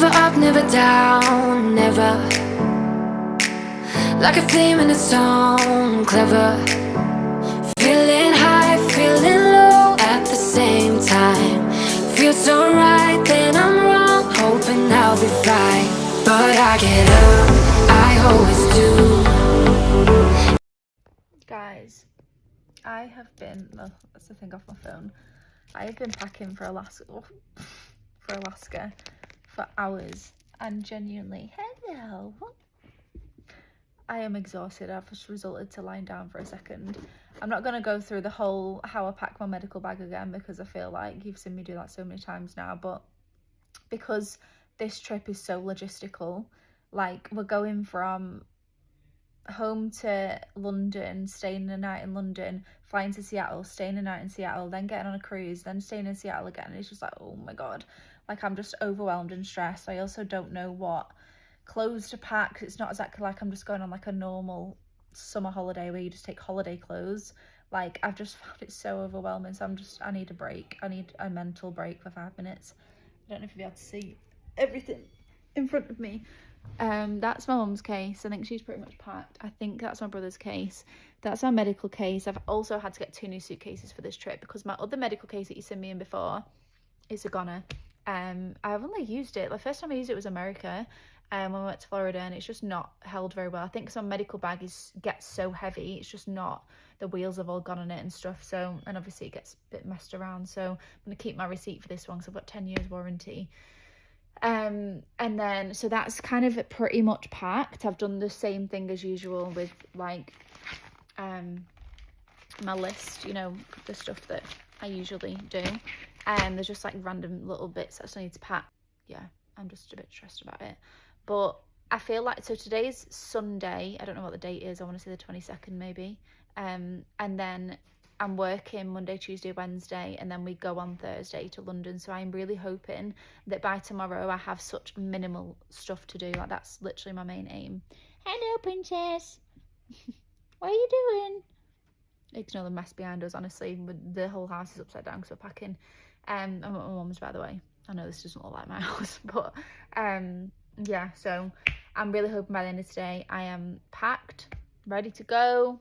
Never up, never down, never. Like a theme in a song, clever. Feeling high, feeling low at the same time. Feels so right, then I'm wrong, hoping I'll be fine. But I get up, I always do. Guys, I have been, oh, that's the thing off my phone. I have been packing for Alaska for hours, and genuinely, hello, I am exhausted. I've just resorted to lying down for a second. I'm not going to go through the whole how I pack my medical bag again, because I feel like you've seen me do that so many times now, but because this trip is so logistical, like we're going from home to London, staying a night in London, flying to Seattle, staying a night in Seattle, then getting on a cruise, then staying in Seattle again. And it's just like, oh my god, like I'm just overwhelmed and stressed. I also don't know what clothes to pack. It's not exactly like I'm just going on like a normal summer holiday where you just take holiday clothes. Like I've just found it so overwhelming, so I need a break. I need a mental break for 5 minutes. I don't know if you'll be able to see everything in front of me. That's my mum's case. I think she's pretty much packed. I think that's my brother's case. That's my medical case. I've also had to get 2 new suitcases for this trip because my other medical case that you sent me in before is a goner. I've only used it, the first time I used it was America, when we went to Florida, and it's just not held very well. I think some medical bag gets so heavy, it's just not, the wheels have all gone on it and stuff, so, and obviously it gets a bit messed around, so I'm going to keep my receipt for this one because I've got 10 years warranty. And then, so that's kind of pretty much packed. I've done the same thing as usual with like my list, you know, the stuff that I usually do, and there's just like random little bits that I still need to pack. Yeah, I'm just a bit stressed about it, but I feel like, so today's Sunday, I don't know what the date is, I want to say the 22nd maybe, and then I'm working Monday, Tuesday, Wednesday, and then we go on Thursday to London. So I'm really hoping that by tomorrow I have such minimal stuff to do. Like that's literally my main aim. Hello, princess. What are you doing? Ignore the mess behind us, honestly. The whole house is upside down because we're packing. I'm at my mum's, by the way. I know this doesn't look like my house, but yeah, so I'm really hoping by the end of today I am packed, ready to go,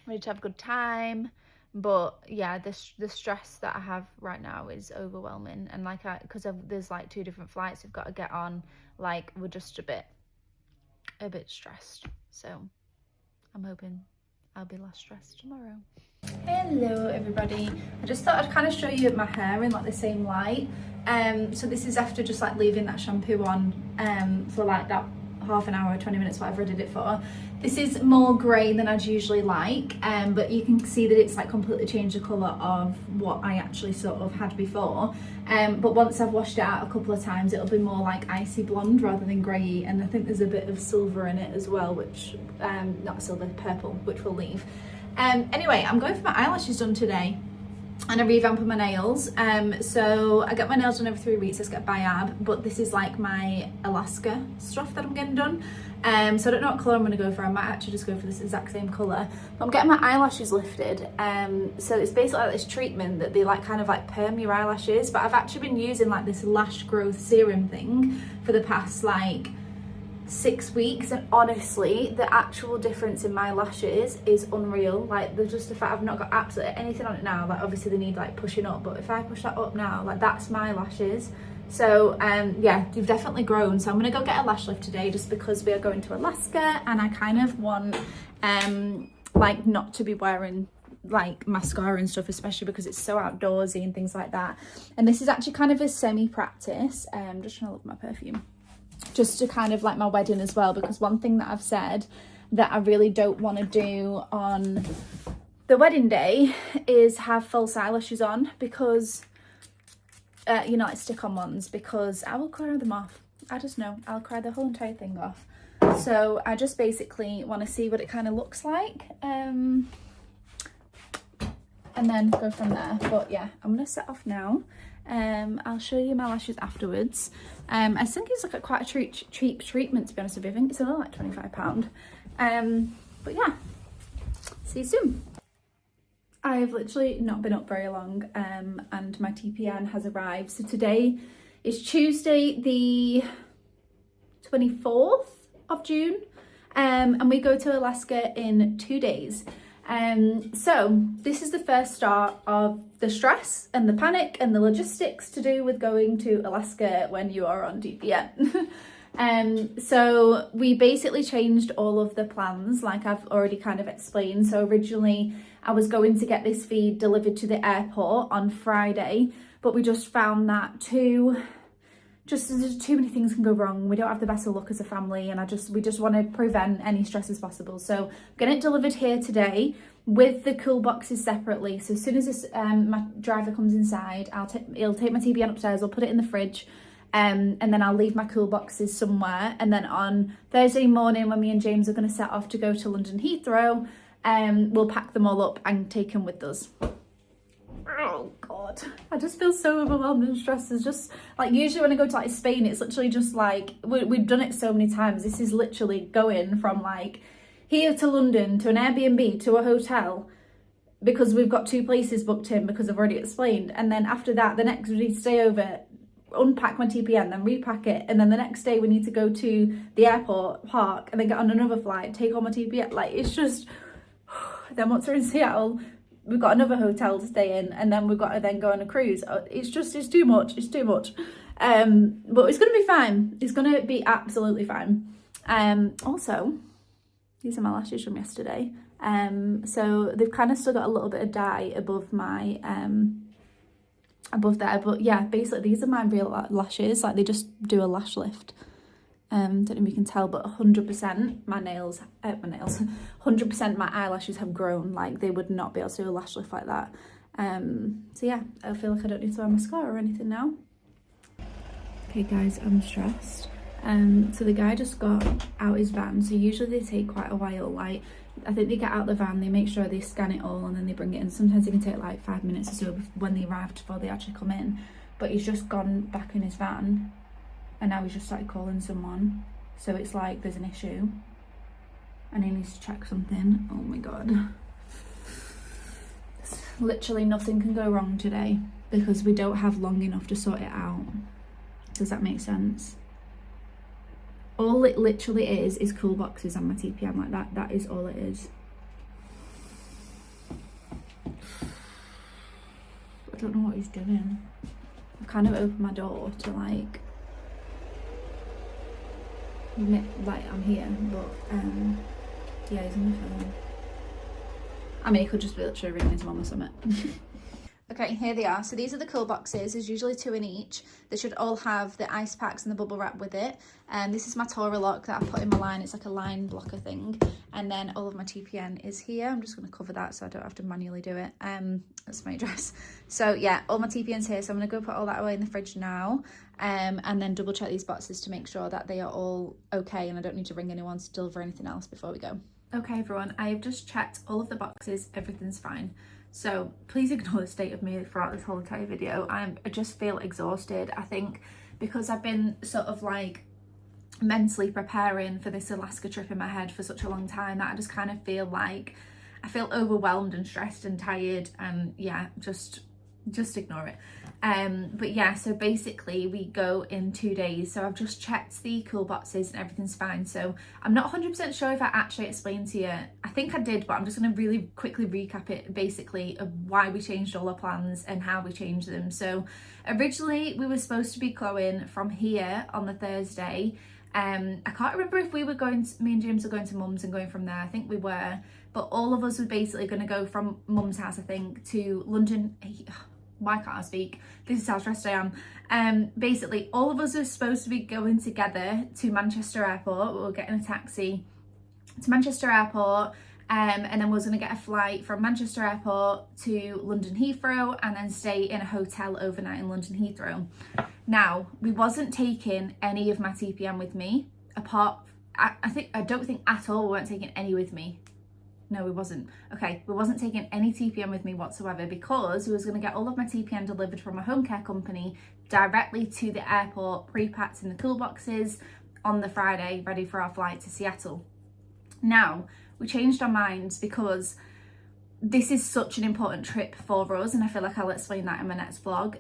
ready to have a good time. But yeah, the stress that I have right now is overwhelming, and like because there's like 2 different flights we've got to get on, like we're just a bit stressed, so I'm hoping I'll be less stressed tomorrow. Hello everybody, I just thought I'd kind of show you my hair in like the same light. So this is after just like leaving that shampoo on for like that half an hour, 20 minutes, whatever I did it for. This is more grey than I'd usually like, but you can see that it's like completely changed the colour of what I actually sort of had before. But once I've washed it out a couple of times, it'll be more like icy blonde rather than grey, and I think there's a bit of silver in it as well, which not silver, purple, which we'll leave. Anyway, I'm going for my eyelashes done today, and a revamp of my nails. So I get my nails done every 3 weeks. I just get biab, but this is like my Alaska stuff that I'm getting done. So I don't know what colour I'm going to go for. I might actually just go for this exact same colour. But I'm getting my eyelashes lifted. So it's basically like this treatment that they like kind of like perm your eyelashes. But I've actually been using like this lash growth serum thing for the past like 6 weeks, and honestly the actual difference in my lashes is unreal. Like there's just the fact I've not got absolutely anything on it now. Like obviously they need like pushing up, but if I push that up now, like that's my lashes. So yeah, you've definitely grown. So I'm gonna go get a lash lift today just because we are going to Alaska, and I kind of want like not to be wearing like mascara and stuff, especially because it's so outdoorsy and things like that. And this is actually kind of a semi-practice. Just trying to look at my perfume, just to kind of like my wedding as well, because one thing that I've said that I really don't want to do on the wedding day is have false eyelashes on, because you know, like stick-on ones, because I will cry them off. I just know I'll cry the whole entire thing off. So I just basically want to see what it kind of looks like, and then go from there. But yeah, I'm gonna set off now. I'll show you my lashes afterwards. I think it's like quite a cheap treatment, to be honest with you. I think it's only like £25. But yeah, see you soon. I've literally not been up very long, and my TPN has arrived. So today It's Tuesday the 24th of June, and we go to Alaska in 2 days. So this is the first start of the stress and the panic and the logistics to do with going to Alaska when you are on TPN. So we basically changed all of the plans, like I've already kind of explained. So originally I was going to get this feed delivered to the airport on Friday, but we just found that there's too many things can go wrong. We don't have the best of luck as a family, and we just want to prevent any stress as possible. So I'm getting it delivered here today with the cool boxes separately. So as soon as this my driver comes inside, he'll take my TPN upstairs, I'll put it in the fridge, and then I'll leave my cool boxes somewhere. And then on Thursday morning, when me and James are going to set off to go to London Heathrow, we'll pack them all up and take them with us. Oh god, I just feel so overwhelmed and stressed. It's just like, usually when I go to like Spain, it's literally just like we've done it so many times. This is literally going from like here to London to an Airbnb to a hotel, because we've got 2 places booked in, because I've already explained. And then after that, the next we need to stay over, unpack my TPN, then repack it, and then the next day we need to go to the airport, park, and then get on another flight, take all my TPN. Like, it's just then once we're in Seattle, we've got another hotel to stay in, and then we've got to then go on a cruise. It's too much. But it's going to be fine. It's going to be absolutely fine. Also, these are my lashes from yesterday. So they've kind of still got a little bit of dye above my, above there. But yeah, basically these are my real lashes. Like, they just do a lash lift. Don't know if you can tell, but 100% my nails, 100% my eyelashes have grown. Like, they would not be able to do a lash lift like that. So yeah, I feel like I don't need to wear mascara or anything now. Okay guys, I'm stressed. So the guy just got out his van. So usually they take quite a while. Like, I think they get out the van, they make sure they scan it all, and then they bring it in. Sometimes it can take like 5 minutes or so when they arrive before they actually come in. But he's just gone back in his van, and now he's just started calling someone. So it's like there's an issue and he needs to check something. Oh my god. Literally nothing can go wrong today, because we don't have long enough to sort it out. Does that make sense? All it literally is cool boxes and my TPN. Like, that is all it is. I don't know what he's doing. I've kind of opened my door to like I'm here, but yeah, he's on the phone. I mean, he could just be literally ringing his mum or something. Okay, here they are. So these are the cool boxes. There's usually 2 in each. They should all have the ice packs and the bubble wrap with it. And this is my Tora lock that I put in my line. It's like a line blocker thing. And then all of my TPN is here. I'm just going to cover that so I don't have to manually do it. That's my address. So yeah, all my TPN's here. So I'm going to go put all that away in the fridge now. And then double check these boxes to make sure that they are all okay and I don't need to ring anyone to deliver anything else before we go. Okay everyone, I have just checked all of the boxes. Everything's fine. So please ignore the state of me throughout this whole entire video. I just feel exhausted. I think because I've been sort of like mentally preparing for this Alaska trip in my head for such a long time, that I just kind of feel like I feel overwhelmed and stressed and tired, and yeah, just ignore it. But yeah, so basically we go in 2 days. So I've just checked the cool boxes and everything's fine. So I'm not 100% sure if I actually explained to you. I think I did, but I'm just going to really quickly recap it, basically, of why we changed all our plans and how we changed them. So originally we were supposed to be going from here on the Thursday. I can't remember if we were going to, me and James were going to mum's and going from there. I think we were, but all of us were basically going to go from mum's house, I think, to London. Why can't I speak? This is how stressed I am. Basically, all of us are supposed to be going together to Manchester Airport. We were getting a taxi to Manchester Airport, and then we were going to get a flight from Manchester Airport to London Heathrow, and then stay in a hotel overnight in London Heathrow. Now, we wasn't taking any of my TPN with me, apart. I don't think at all we weren't taking any with me. No, we wasn't. Okay, we wasn't taking any TPN with me whatsoever, because we was going to get all of my TPN delivered from a home care company directly to the airport, pre-packed in the cool boxes on the Friday, ready for our flight to Seattle. Now, we changed our minds because this is such an important trip for us, and I feel like I'll explain that in my next vlog.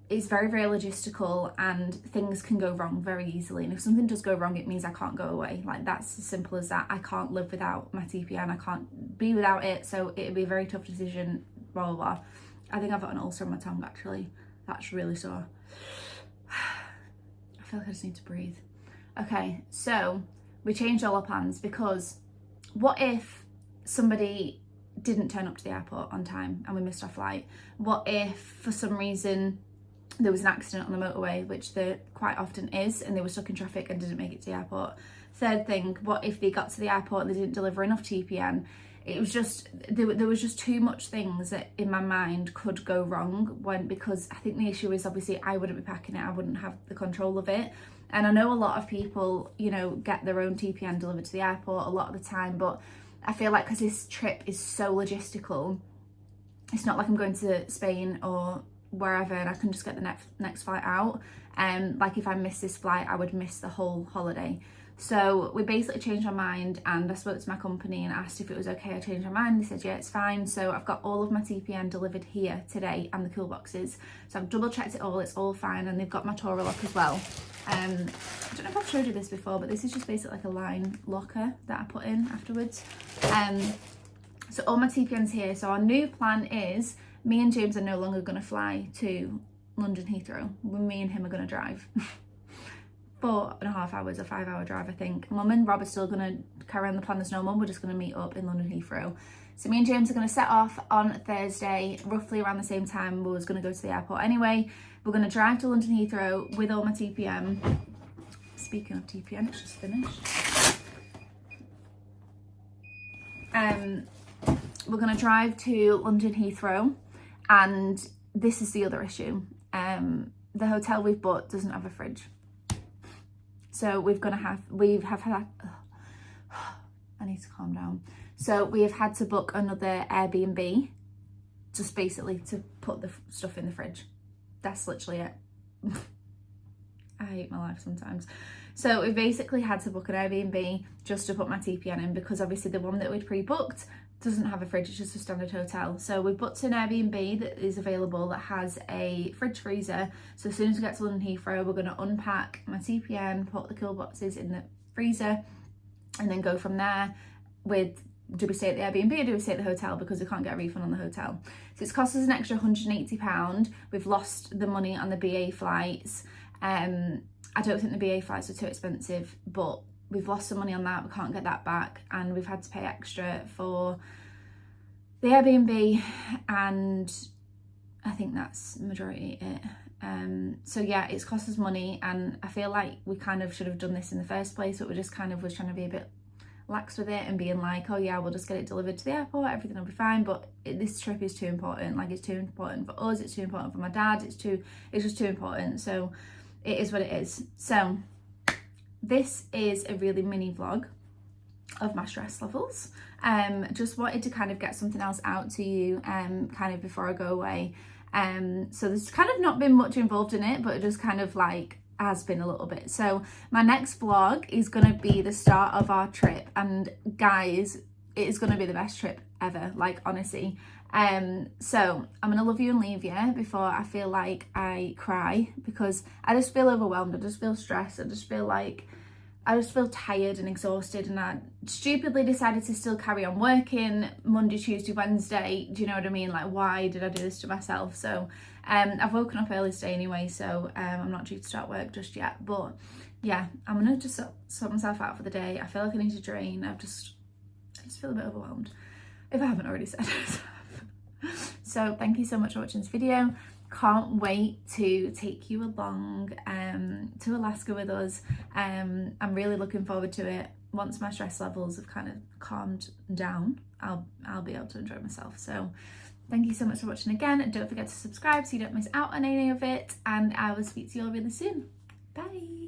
it's very, very logistical, and things can go wrong very easily. And if something does go wrong, it means I can't go away. Like, that's as simple as that. I can't live without my TPN. I can't be without it. So it'd be a very tough decision, blah, blah, blah. I think I've got an ulcer on my tongue, actually. That's really sore. I feel like I just need to breathe. Okay, so we changed all our plans, because what if somebody didn't turn up to the airport on time and we missed our flight? What if for some reason there was an accident on the motorway, which there quite often is, and they were stuck in traffic and didn't make it to the airport? Third thing, what if they got to the airport and they didn't deliver enough TPN? It was just, there was just too much things that in my mind could go wrong, because I think the issue is, obviously I wouldn't be packing it, I wouldn't have the control of it. And I know a lot of people, you know, get their own TPN delivered to the airport a lot of the time, but I feel like because this trip is so logistical, it's not like I'm going to Spain or wherever and I can just get the next flight out. Like, if I miss this flight, I would miss the whole holiday. So we basically changed our mind, and I spoke to my company and asked if it was okay. I changed my mind. They said, yeah, it's fine. So I've got all of my TPN delivered here today, and the cool boxes. So I've double checked it all, it's all fine, and they've got my Torah lock as well. I don't know if I've showed you this before, but this is just basically like a line locker that I put in afterwards. So all my TPN's here. So our new plan is, me and James are no longer going to fly to London Heathrow. Me and him are going to drive. 4.5 hours, a 5-hour drive, I think. Mum and Rob are still going to carry on the plan as normal. We're just going to meet up in London Heathrow. So me and James are going to set off on Thursday, roughly around the same time we was going to go to the airport anyway. We're going to drive to London Heathrow with all my TPN. Speaking of TPN, it's just finished. We're going to drive to London Heathrow, and this is the other issue. The hotel we've booked doesn't have a fridge. So I need to calm down. So we have had to book another Airbnb, just basically to put the stuff in the fridge. That's literally it. I hate my life sometimes. So we basically had to book an Airbnb just to put my TPN in, because obviously the one that we'd pre-booked doesn't have a fridge, it's just a standard hotel. So we've booked an Airbnb that is available that has a fridge freezer. So as soon as we get to London Heathrow, we're going to unpack my TPN, put the cool boxes in the freezer, and then go from there with, do we stay at the Airbnb or do we stay at the hotel, because we can't get a refund on the hotel. So it's cost us an extra £180. We've lost the money on the BA flights. I don't think the BA flights are too expensive, but we've lost some money on that. We can't get that back, and we've had to pay extra for the Airbnb, and I think that's majority it. So yeah, it's cost us money, and I feel like we kind of should have done this in the first place, but we just kind of was trying to be a bit lax with it and being like, oh yeah, we'll just get it delivered to the airport, everything will be fine. But this trip is too important. Like, it's too important for us, it's too important for my dad, it's just too important. So it is what it is. So this is a really mini vlog of my stress levels. Just wanted to kind of get something else out to you kind of before I go away. So there's kind of not been much involved in it, but it just kind of like has been a little bit. So my next vlog is going to be the start of our trip, and guys, it is going to be the best trip ever, like, honestly. So I'm gonna love you and leave you before I feel like I cry, because I just feel overwhelmed, I just feel stressed, I just feel tired and exhausted, and I stupidly decided to still carry on working Monday, Tuesday, Wednesday. Do you know what I mean? Like, why did I do this to myself? So I've woken up early today anyway, so I'm not due to start work just yet. But yeah, I'm gonna just sort myself out for the day. I feel like I need to drain. I just feel a bit overwhelmed, if I haven't already said it. So thank you so much for watching this video. Can't wait to take you along to Alaska with us. I'm really looking forward to it. Once my stress levels have kind of calmed down, I'll be able to enjoy myself. So thank you so much for watching again, and don't forget to subscribe so you don't miss out on any of it, and I will speak to you all really soon. Bye.